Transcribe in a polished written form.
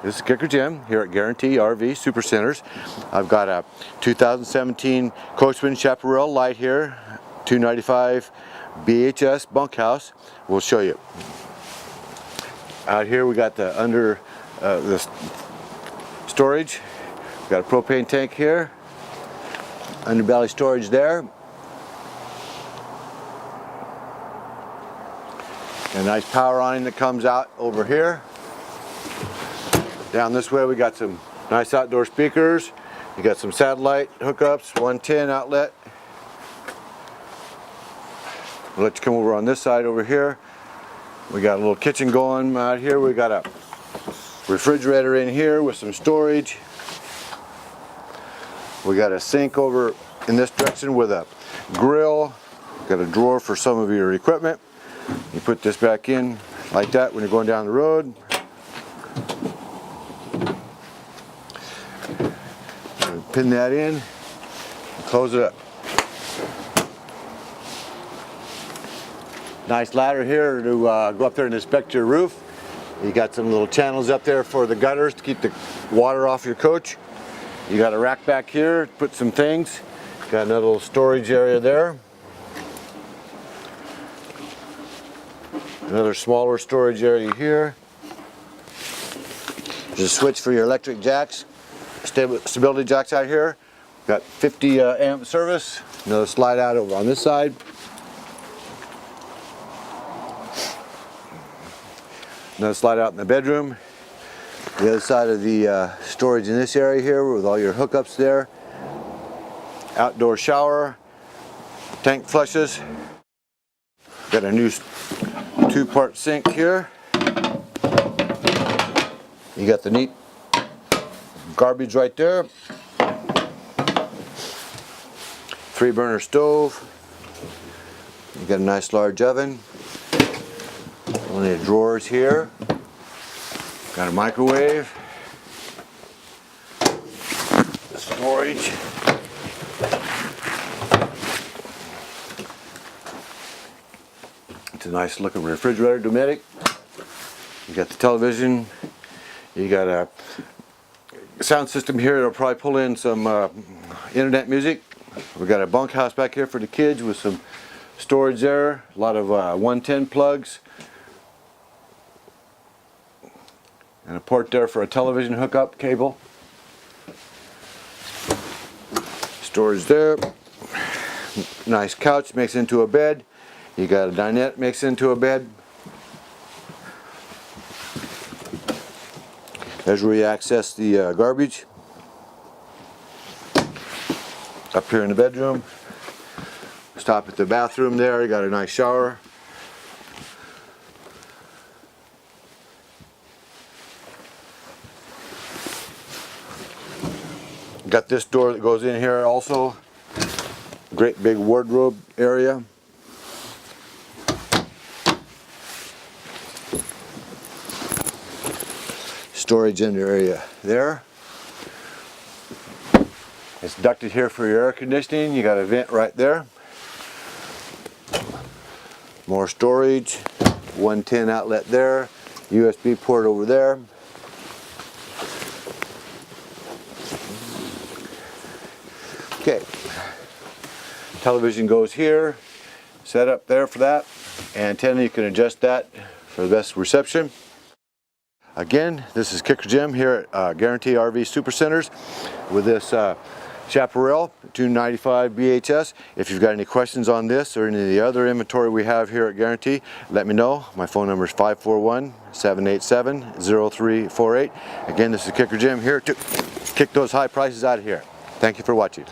This is Kicker Jim here at Guarantee RV Supercenters. I've got a 2017 Coachmen Chaparral Lite here, 295 BHS bunkhouse. We'll show you. Out here we got the the storage. We've got a propane tank here, underbelly storage there. A nice power awning that comes out over here. Down this way we got some nice outdoor speakers. You got some satellite hookups, 110 outlet. We'll let you come over on this side over here. We got a little kitchen going out here. We got a refrigerator in here with some storage. We got a sink over in this direction with a grill. Got a drawer for some of your equipment. You put this back in like that when you're going down the road. Pin that in, close it up. Nice ladder here to go up there and inspect your roof. You got some little channels up there for the gutters to keep the water off your coach. You got a rack back here to put some things. Got another little storage area there. Another smaller storage area here. There's a switch for your electric jacks. Stability jacks out here. Got 50 amp service. Another slide out over on this side. Another slide out in the bedroom. The other side of the storage in this area here with all your hookups there. Outdoor shower. Tank flushes. Got a new two-part sink here. You got the neat garbage right there. 3-burner stove. You got a nice large oven. Plenty of drawers here. Got a microwave. Storage. It's a nice looking refrigerator, Dometic. You got the television. You got a sound system here that'll probably pull in some internet music. We got a bunkhouse back here for the kids with some storage there. A lot of 110 plugs. And a port there for a television hookup cable. Storage there. Nice couch makes into a bed. You got a dinette makes into a bed. There's where you access the garbage. Up here in the bedroom. Stop at the bathroom there. You got a nice shower. Got this door that goes in here also. Great big wardrobe area. Storage in the area there. It's ducted here for your air conditioning. You got a vent right there. More storage. 110 outlet there. USB port over there. Okay. Television goes here. Set up there for that. Antenna, you can adjust that for the best reception. Again, this is Kicker Jim here at Guarantee RV Supercenters with this Chaparral 295 BHS. If you've got any questions on this or any of the other inventory we have here at Guarantee, let me know. My phone number is 541-787-0348. Again, this is Kicker Jim here to kick those high prices out of here. Thank you for watching.